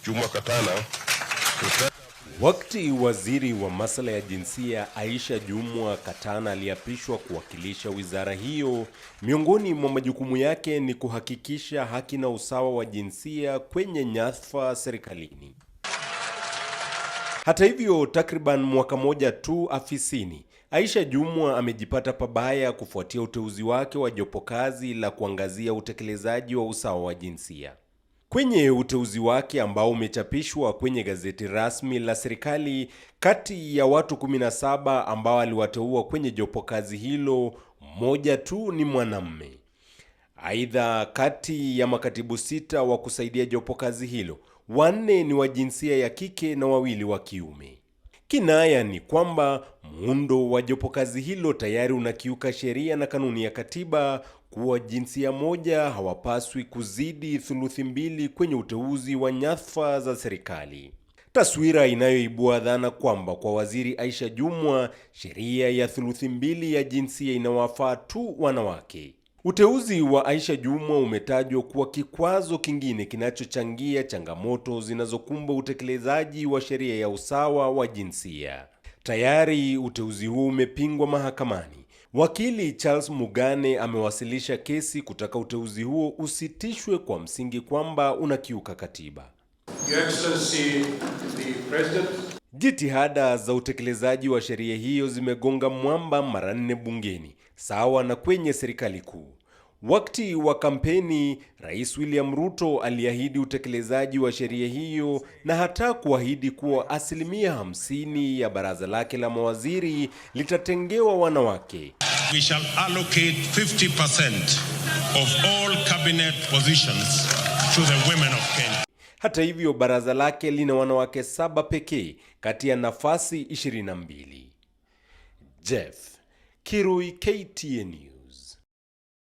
Jumwa Katana. Wakati waziri wa masuala ya jinsia Aisha Jumwa Katana aliapishwa kuwakilisha wizara hiyo, miongoni mwa majukumu yake ni kuhakikisha haki na usawa wa jinsia kwenye nyathfa serikalini. Hata hivyo, takriban mwaka moja tu afisini, Aisha Jumwa amejipata pabaya kufuatia uteuzi wake wa jopokazi la kuangazia utekelezaji wa usawa wa jinsia. Kwenye uteuzi wake ambao umechapishwa kwenye gazeti rasmi la serikali, kati ya watu 17 ambao aliwateua kwenye jopokazi hilo, mmoja tu ni mwanamume. Aidha, kati ya makatibu 6 wa kusaidia jopokazi hilo, 4 ni wa jinsia ya kike na 2 wa kiume. Kinaya ni kwamba muundo wa jopokazi hilo tayari unakiuka sheria na kanuni ya katiba kuwa jinsia moja hawapaswi kuzidi thuluthi 2 kwenye uteuzi wa nyathfa za serikali. Taswira inayoibua dhana kwamba kwa Waziri Aisha Jumwa, sheria ya thuluthi 2 ya jinsia inawafaa tu wanawake. Uteuzi wa Aisha Jumwa umetajwa kuwa kikwazo kingine kinachochangia changamoto zinazokumba utekelezaji wa sheria ya usawa wa jinsia. Tayari uteuzi huu umepingwa mahakamani. Wakili Charles Mugane amewasilisha kesi kutaka uteuzi huo usitishwe kwa msingi kwamba unakiuka katiba. Your Excellency, the President. Jitihada za utekelezaji wa sheria hiyo zimegonga mwamba mara 4 bungeni, sawa na kwenye serikali kuu. Wakati wa kampeni, Rais William Ruto aliahidi utekelezaji wa sheria hiyo na hata kuahidi kuwa 50% ya baraza lake la mawaziri litatengewa wanawake. We shall allocate 50% of all cabinet positions to the women of Kenya. Hata hivyo, baraza lake lina wanawake 7 pekee kati ya nafasi 22. Jeff Kirui, KTN News.